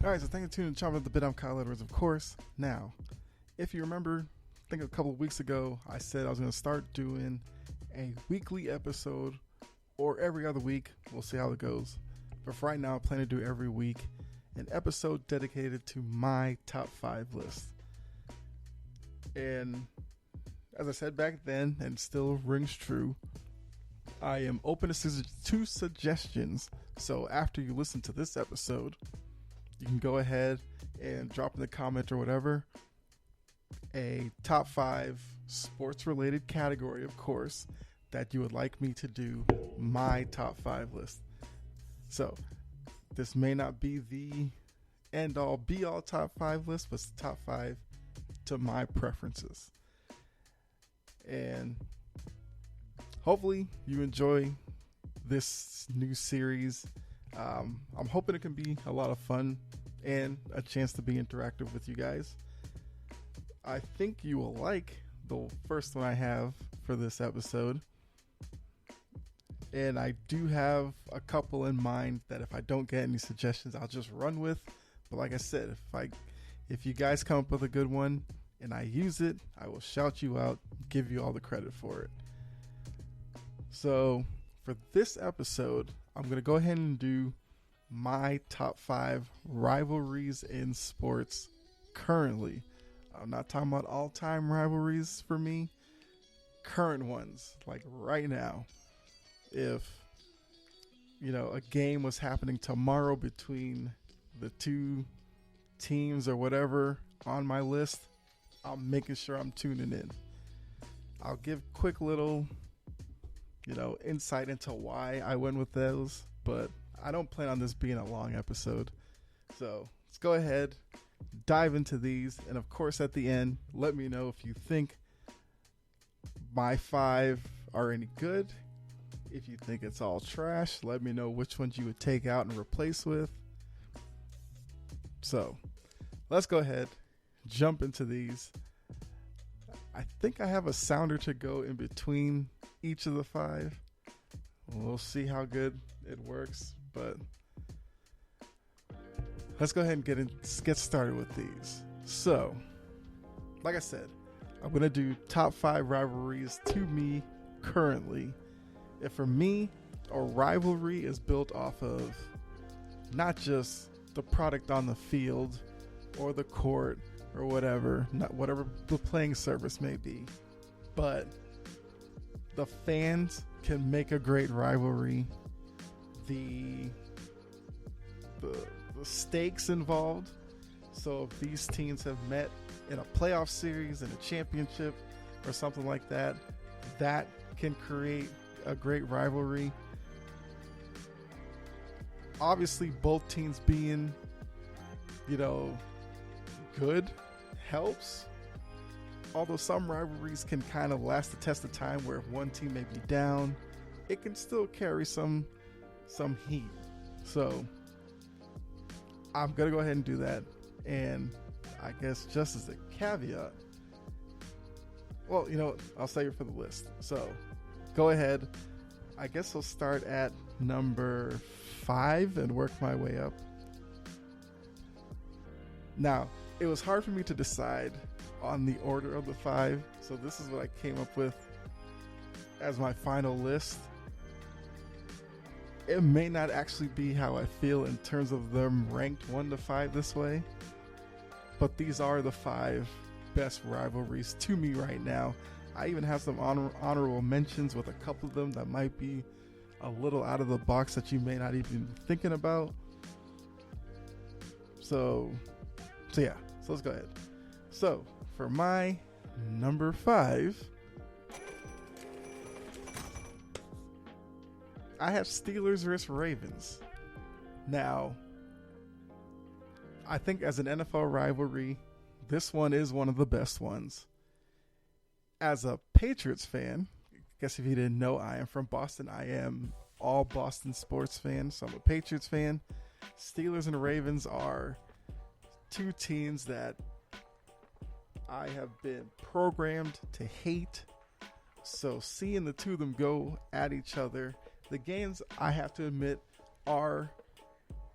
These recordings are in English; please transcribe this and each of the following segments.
All right, so thank you for tuning in to Chop Up the Bit. I'm Kyle Edwards, of course. Now, if you remember, I think a couple of weeks ago, I said I was going to start doing a weekly episode or every other week. We'll see how it goes. But for right now, I plan to do every week an episode dedicated to my top 5 list. And as I said back then, and still rings true, I am open to suggestions. So after you listen to this episode, you can go ahead and drop in the comment or whatever a top 5 sports related category, of course, that you would like me to do my top 5 list. So this may not be the end all be all top 5 list, but it's the top 5 to my preferences. And hopefully you enjoy this new series. I'm hoping it can be a lot of fun and a chance to be interactive with you guys. I think you will like the first one I have for this episode. And I do have a couple in mind that if I don't get any suggestions, I'll just run with. But like I said, if you guys come up with a good one and I use it, I will shout you out, give you all the credit for it. So for this episode, I'm going to go ahead and do my top 5 rivalries in sports currently. I'm not talking about all-time rivalries for me. Current ones, like right now. If, a game was happening tomorrow between the two teams or whatever on my list, I'm making sure I'm tuning in. I'll give quick little insight into why I went with those, but I don't plan on this being a long episode. So let's go ahead, dive into these, and of course at the end, let me know if you think my 5 are any good. If you think it's all trash, let me know which ones you would take out and replace with. So let's go ahead, jump into these. I think I have a sounder to go in between each of the 5. We'll see how good it works, but let's go ahead and get started with these. So, like I said, I'm going to do top 5 rivalries to me currently. If for me, a rivalry is built off of not just the product on the field or the court or whatever, not whatever the playing surface may be, but the fans can make a great rivalry. The stakes involved. So if these teams have met in a playoff series, in a championship, or something like that, that can create a great rivalry. Obviously, both teams being, good helps. Although some rivalries can kind of last the test of time where if one team may be down, it can still carry some heat. So I'm going to go ahead and do that. And I guess just as a caveat, well, I'll save it for the list. So go ahead. I guess I'll start at number 5 and work my way up. Now, it was hard for me to decide on the order of the 5, so this is what I came up with as my final list. It may not actually be how I feel in terms of them ranked 1 to 5 this way, but these are the 5 best rivalries to me right now. I even have some honorable mentions with a couple of them that might be a little out of the box that you may not even be thinking about. So let's go ahead. So for my number 5, I have Steelers vs. Ravens. Now, I think as an NFL rivalry, this one is one of the best ones. As a Patriots fan, I guess if you didn't know, I am from Boston. I am all Boston sports fan, so I'm a Patriots fan. Steelers and Ravens are 2 teams that I have been programmed to hate. So seeing the 2 of them go at each other, the games, I have to admit, are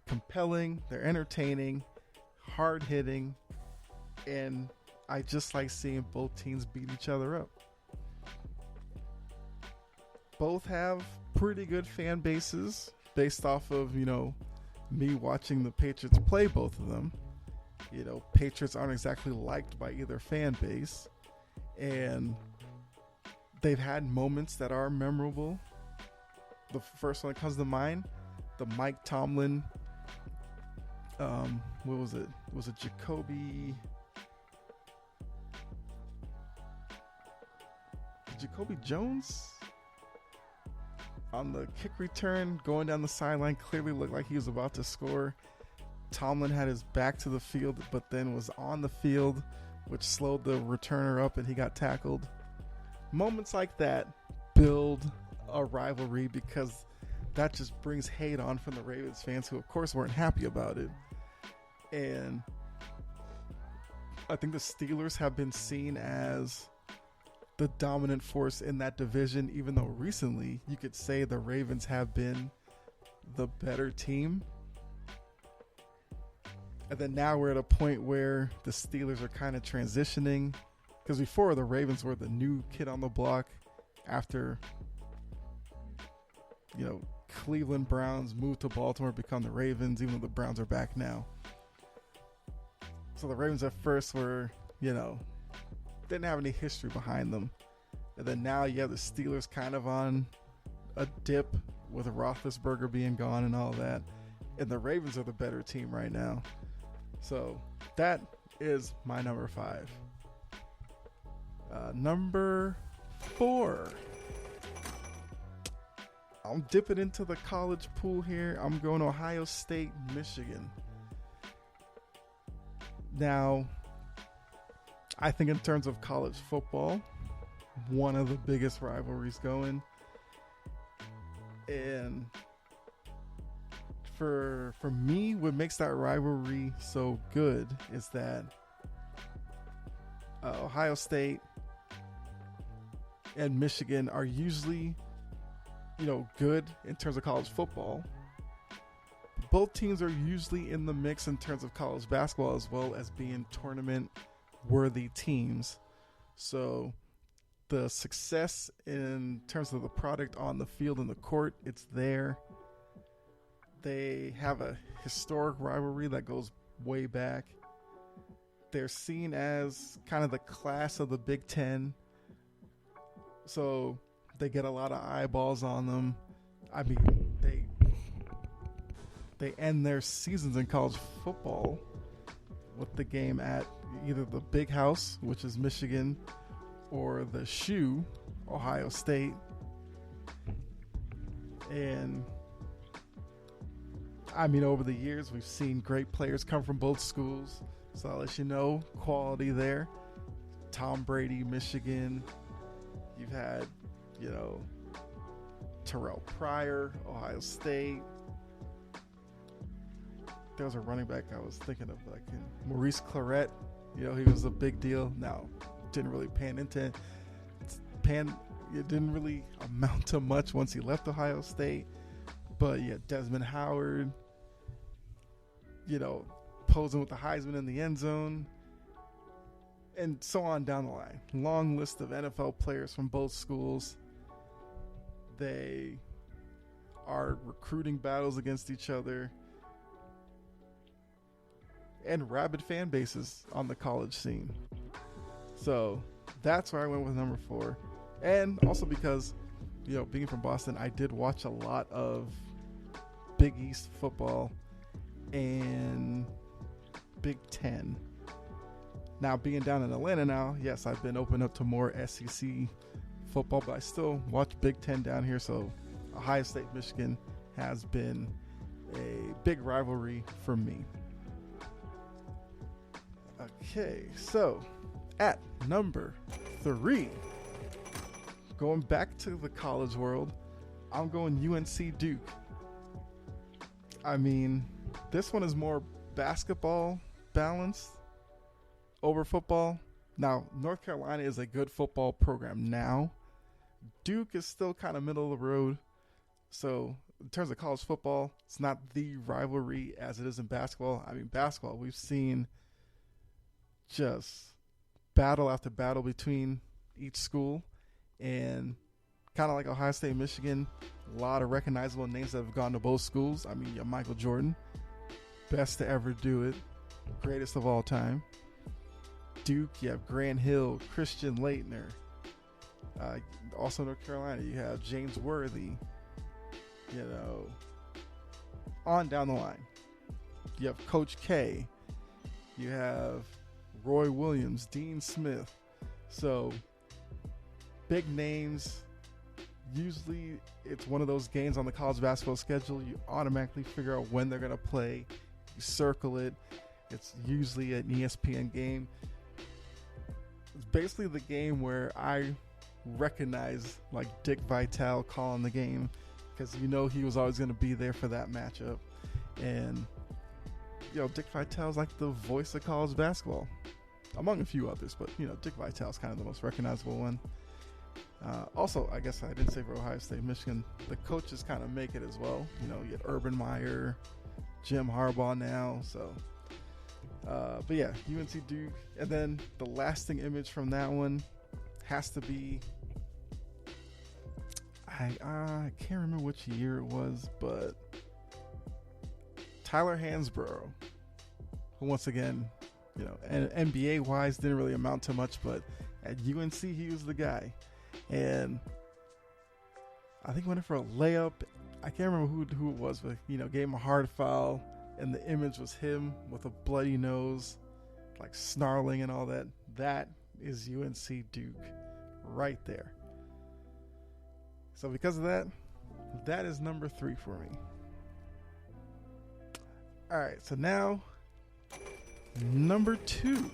compelling, they're entertaining, hard hitting, and I just like seeing both teams beat each other up. Both have pretty good fan bases based off of, me watching the Patriots play both of them. Patriots aren't exactly liked by either fan base, and they've had moments that are memorable. The first one that comes to mind, the Mike Tomlin, what was it? Was it Jacoby Jones? On the kick return, going down the sideline, clearly looked like he was about to score. Tomlin had his back to the field, but then was on the field, which slowed the returner up and he got tackled. Moments like that build a rivalry because that just brings hate on from the Ravens fans who, of course, weren't happy about it. And I think the Steelers have been seen as the dominant force in that division, even though recently you could say the Ravens have been the better team. And then now we're at a point where the Steelers are kind of transitioning, because before the Ravens were the new kid on the block after, Cleveland Browns moved to Baltimore, become the Ravens, even though the Browns are back now. So the Ravens at first were, didn't have any history behind them. And then now you have the Steelers kind of on a dip with Roethlisberger being gone and all that. And the Ravens are the better team right now. So that is my number 5. Number 4. I'm dipping into the college pool here. I'm going Ohio State, Michigan. Now, I think in terms of college football, one of the biggest rivalries going. And for me, what makes that rivalry so good is that Ohio State and Michigan are usually, good in terms of college football. Both teams are usually in the mix in terms of college basketball as well as being tournament-worthy teams. So the success in terms of the product on the field and the court, it's there. They have a historic rivalry that goes way back. They're seen as kind of the class of the Big Ten. So they get a lot of eyeballs on them. I mean, they end their seasons in college football with the game at either the Big House, which is Michigan, or the Shoe, Ohio State. And I mean, over the years, we've seen great players come from both schools. So I'll let you know, quality there. Tom Brady, Michigan. You've had, Terrell Pryor, Ohio State. There was a running back I was thinking of, Maurice Claret. He was a big deal. Now, didn't really it didn't really amount to much once he left Ohio State. But yeah, Desmond Howard, posing with the Heisman in the end zone, and so on down the line. Long list of NFL players from both schools. They are recruiting battles against each other, and rabid fan bases on the college scene. So that's where I went with number 4. And also because, being from Boston, I did watch a lot of Big East football and Big Ten. Now, being down in Atlanta now, yes, I've been open up to more SEC football, but I still watch Big Ten down here. So Ohio State, Michigan has been a big rivalry for me. Okay, so at number 3, going back to the college world, I'm going UNC Duke. I mean, this one is more basketball balanced over football. Now, North Carolina is a good football program now. Duke is still kind of middle of the road. So in terms of college football, it's not the rivalry as it is in basketball. I mean, basketball, we've seen just battle after battle between each school, and kind of like Ohio State, Michigan, a lot of recognizable names that have gone to both schools. I mean, you have Michael Jordan, best to ever do it, greatest of all time. Duke, you have Grant Hill, Christian Laettner. Also North Carolina, you have James Worthy. You know, on down the line. You have Coach K. You have Roy Williams, Dean Smith. So, big names. Usually, it's one of those games on the college basketball schedule. You automatically figure out when they're going to play. You circle it. It's usually an ESPN game. It's basically the game where I recognize like Dick Vitale calling the game, because you know he was always going to be there for that matchup. And you know, Dick Vitale's like the voice of college basketball, among a few others, but you know, Dick Vitale's kind of the most recognizable one. Also, I guess I didn't say for Ohio State, Michigan, the coaches kind of make it as well. You know, you get Urban Meyer, Jim Harbaugh now. So, but yeah, UNC Duke. And then the lasting image from that one has to be, I can't remember which year it was, but Tyler Hansbrough, who once again, you know, and NBA wise didn't really amount to much, but at UNC he was the guy. And I think he went in for a layup. I can't remember who it was, but you know, gave him a hard foul, and the image was him with a bloody nose, like snarling and all that. That is UNC Duke right there. So because of that, that is number 3 for me. All right, so now number 2.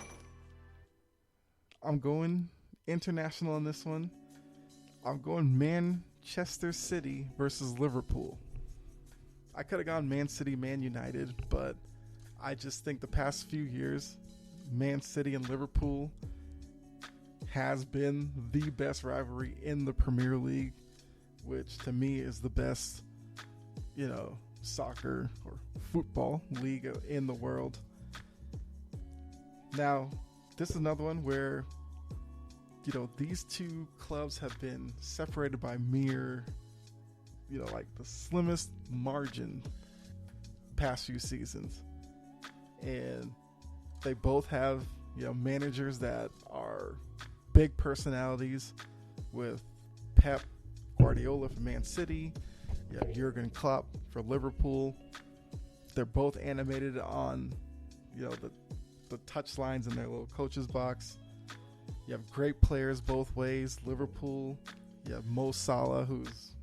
I'm going international on this one. I'm going Manchester City versus Liverpool. I could have gone Man City, Man United, but I just think the past few years, Man City and Liverpool has been the best rivalry in the Premier League, which to me is the best, you know, soccer or football league in the world. Now, this is another one where, you know, these two clubs have been separated by mere, you know, like the slimmest margin past few seasons. And they both have, you know, managers that are big personalities, with Pep Guardiola for Man City. You have Jurgen Klopp for Liverpool. They're both animated on, you know, the touch lines in their little coach's box. You have great players both ways. Liverpool, you have Mo Salah, who's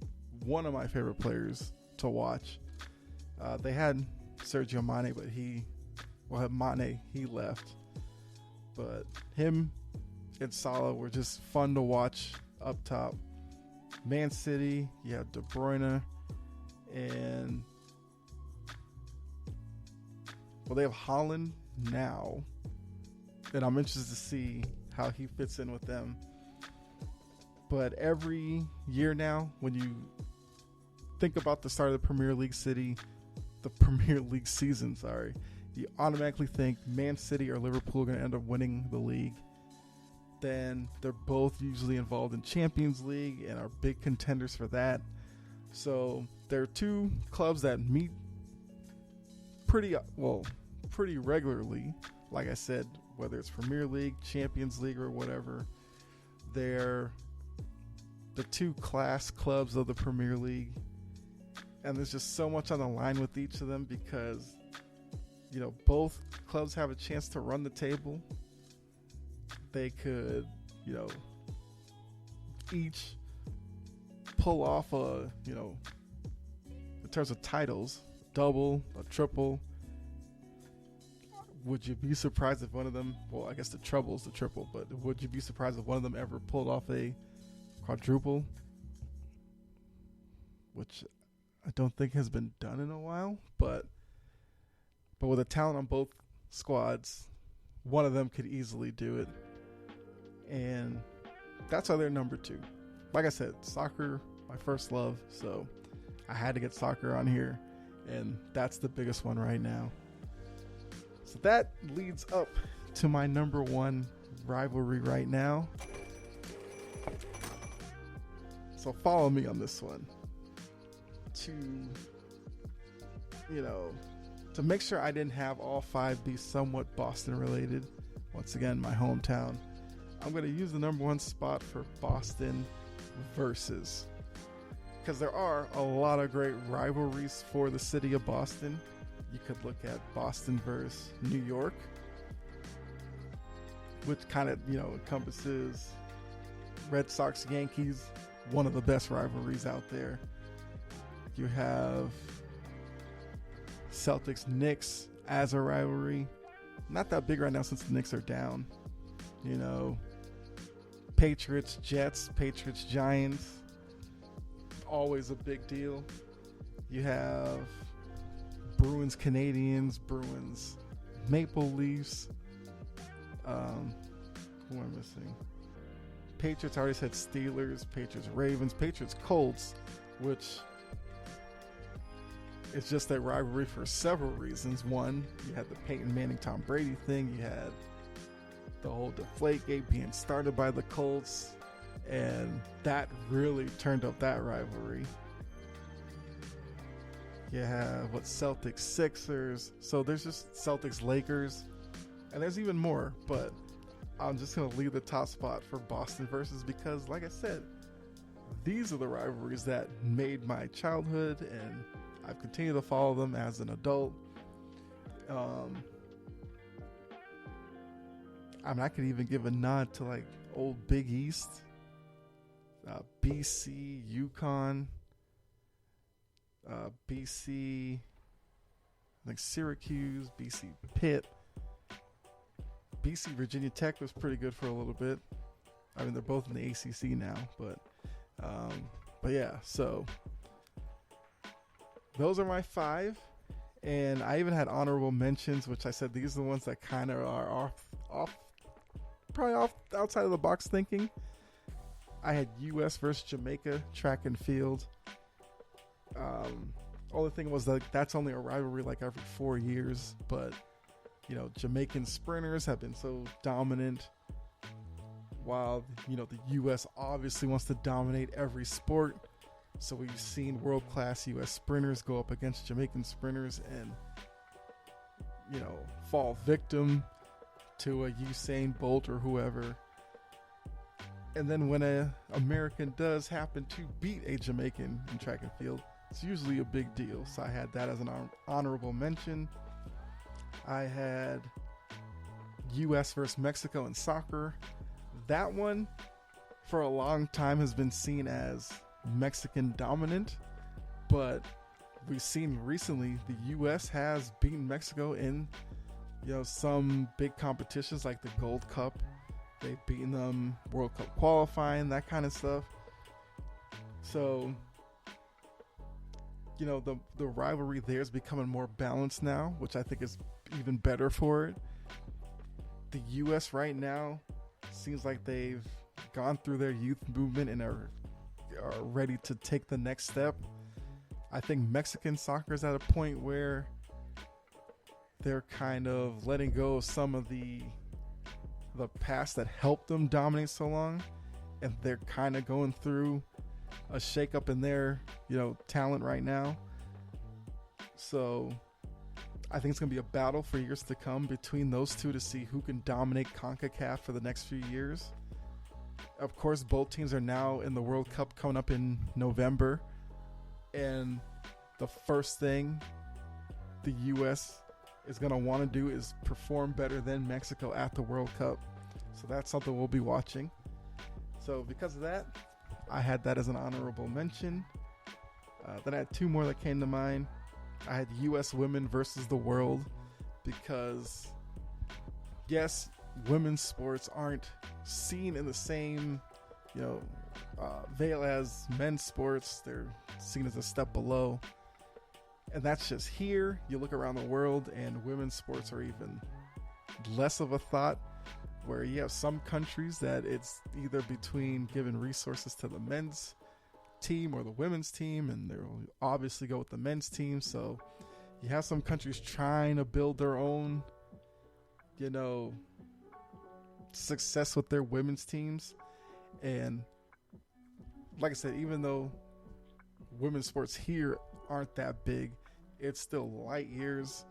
one of my favorite players to watch. They had Sergio Mane, but he left. But him and Salah were just fun to watch up top. Man City, you have De Bruyne, and well, they have Haaland now, and I'm interested to see how he fits in with them. But every year now, when you think about the start of the Premier League season, you automatically think Man City or Liverpool are going to end up winning the league. Then they're both usually involved in Champions League and are big contenders for that. So there are two clubs that meet pretty regularly. Like I said, whether it's Premier League, Champions League, or whatever, they're the two class clubs of the Premier League. And there's just so much on the line with each of them because, you know, both clubs have a chance to run the table. They could, you know, each pull off a, you know, in terms of titles, double, a triple. Would you be surprised if one of them, well, I guess the treble is the triple, but would you be surprised if one of them ever pulled off a quadruple? Which I don't think has been done in a while, but with the talent on both squads, one of them could easily do it. And that's why they're number 2. Like I said, soccer, my first love, so I had to get soccer on here, and that's the biggest one right now. So that leads up to my number one rivalry right now. So follow me on this one. To make sure I didn't have all five be somewhat Boston related, once again, my hometown, I'm going to use the number one spot for Boston versus. Because there are a lot of great rivalries for the city of Boston. You could look at Boston versus New York, which kind of, encompasses Red Sox, Yankees, one of the best rivalries out there. You have Celtics, Knicks as a rivalry. Not that big right now since the Knicks are down. Patriots, Jets, Patriots, Giants. Always a big deal. You have Bruins, Canadians, Bruins, Maple Leafs. Who am I missing? Patriots, I already said Steelers, Patriots, Ravens, Patriots, Colts, which is just a rivalry for several reasons. One, you had the Peyton Manning, Tom Brady thing. You had the whole Deflategate being started by the Colts, and that really turned up that rivalry. You have Celtics, Sixers. So there's just Celtics, Lakers, and there's even more, but I'm just going to leave the top spot for Boston versus, because like I said, these are the rivalries that made my childhood, and I've continued to follow them as an adult. I could even give a nod to old Big East, BC, UConn, BC, Syracuse, BC, Pitt, BC, Virginia Tech was pretty good for a little bit. I mean, they're both in the ACC now, but yeah. So those are my five, and I even had honorable mentions, which I said these are the ones that kind of are off outside of the box thinking. I had U.S. versus Jamaica track and field. Only thing was that's only a rivalry every 4 years, but Jamaican sprinters have been so dominant, while the U.S. obviously wants to dominate every sport. So we've seen world-class U.S. sprinters go up against Jamaican sprinters and fall victim to a Usain Bolt or whoever. And then when an American does happen to beat a Jamaican in track and field, it's usually a big deal. So I had that as an honorable mention. I had U.S. versus Mexico in soccer. That one, for a long time, has been seen as Mexican dominant, but we've seen recently the U.S. has beaten Mexico in some big competitions like the Gold Cup. They've beaten them World Cup qualifying, that kind of stuff. So the rivalry there is becoming more balanced now, which I think is even better for it. The U.S. right now seems like they've gone through their youth movement and are ready to take the next step. I think Mexican soccer is at a point where they're kind of letting go of some of the past that helped them dominate so long, and they're kind of going through a shakeup in their talent right now. So I think it's going to be a battle for years to come between those two to see who can dominate CONCACAF for the next few years. Of course, both teams are now in the World Cup coming up in November, and the first thing the U.S. is going to want to do is perform better than Mexico at the World Cup. So that's something we'll be watching. So because of that, I had that as an honorable mention. Then I had two more that came to mind. I had U.S. women versus the world, because yes, women's sports aren't seen in the same veil as men's sports. They're seen as a step below, and that's just here. You look around the world and women's sports are even less of a thought, where you have some countries that it's either between giving resources to the men's team or the women's team, and they'll obviously go with the men's team. So you have some countries trying to build their own, success with their women's teams. And like I said, even though women's sports here aren't that big, it's still light years,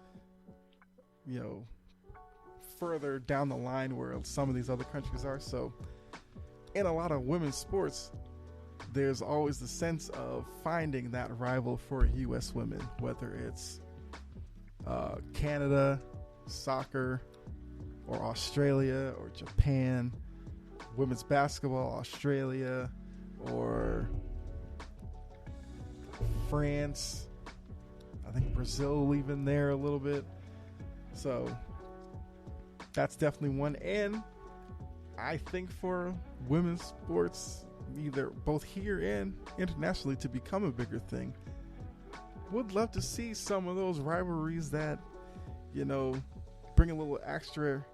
further down the line where some of these other countries are. So in a lot of women's sports, there's always the sense of finding that rival for U.S. women, whether it's Canada, soccer, or Australia, or Japan, women's basketball, Australia, or France. I think Brazil even there a little bit. So that's definitely one. And I think for women's sports, either both here and internationally, to become a bigger thing, would love to see some of those rivalries that, bring a little extra,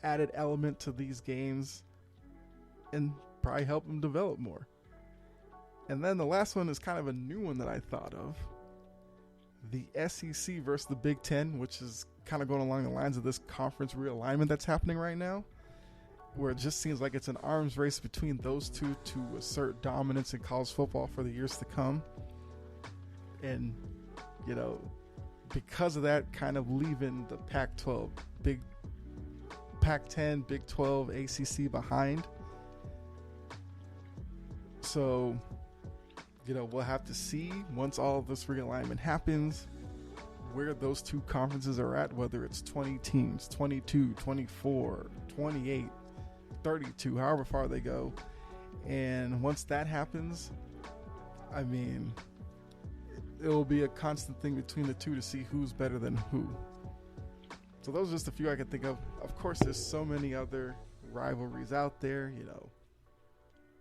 added element to these games and probably help them develop more. And then the last one is kind of a new one that I thought of. The SEC versus the Big Ten, which is kind of going along the lines of this conference realignment that's happening right now, where it just seems like it's an arms race between those two to assert dominance in college football for the years to come. And, because of that, kind of leaving the Pac-12, Pac-10, Big 12, ACC behind. So, we'll have to see once all of this realignment happens where those two conferences are at, whether it's 20 teams, 22, 24, 28, 32, however far they go. And once that happens, I mean, it will be a constant thing between the two to see who's better than who. So those are just a few I can think of. Of course, there's so many other rivalries out there,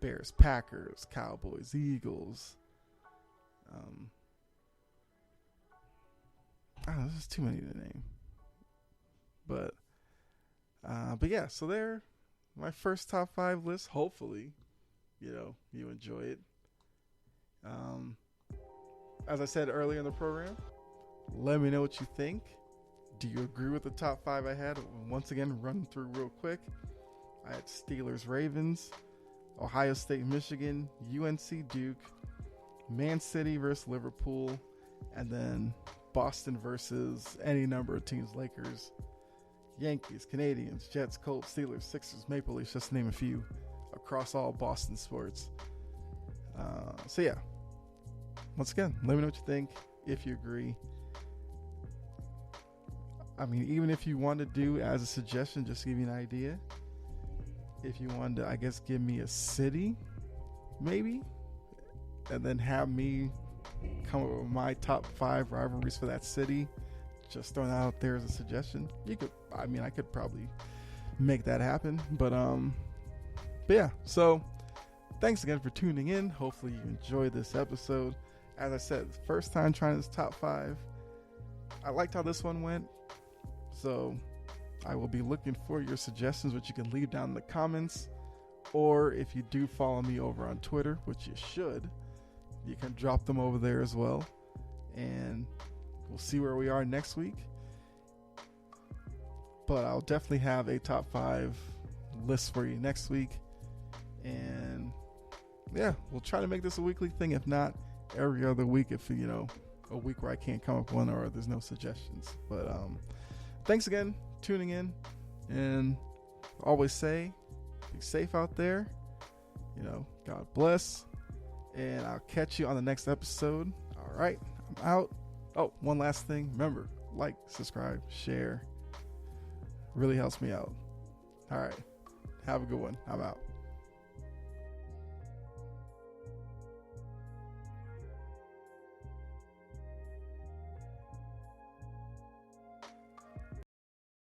Bears, Packers, Cowboys, Eagles. There's just too many to name. But yeah, so they're my first top 5 list. Hopefully, you enjoy it. As I said earlier in the program, let me know what you think. Do you agree with the top 5 I had? Once again, run through real quick. I had Steelers, Ravens, Ohio State, Michigan, UNC, Duke, Man City versus Liverpool, and then Boston versus any number of teams: Lakers, Yankees, Canadians, Jets, Colts, Steelers, Sixers, Maple Leafs, just to name a few, across all Boston sports. So yeah, once again, let me know what you think, if you agree. I mean, even if you want to do as a suggestion, just to give you an idea, if you wanted to, I guess, give me a city, maybe, and then have me come up with my top 5 rivalries for that city, just throwing that out there as a suggestion. I could probably make that happen. But yeah, so thanks again for tuning in. Hopefully you enjoyed this episode. As I said, first time trying this top 5. I liked how this one went. So I will be looking for your suggestions, which you can leave down in the comments. Or if you do follow me over on Twitter, which you should, you can drop them over there as well. And we'll see where we are next week. But I'll definitely have a top 5 list for you next week. And yeah, we'll try to make this a weekly thing. If not, every other week, if a week where I can't come up with one or there's no suggestions. But thanks again tuning in, and always say, be safe out there. God bless, and I'll catch you on the next episode. All right, I'm out. Oh, one last thing. Remember, like, subscribe, share. Really helps me out. All right, have a good one. I'm out.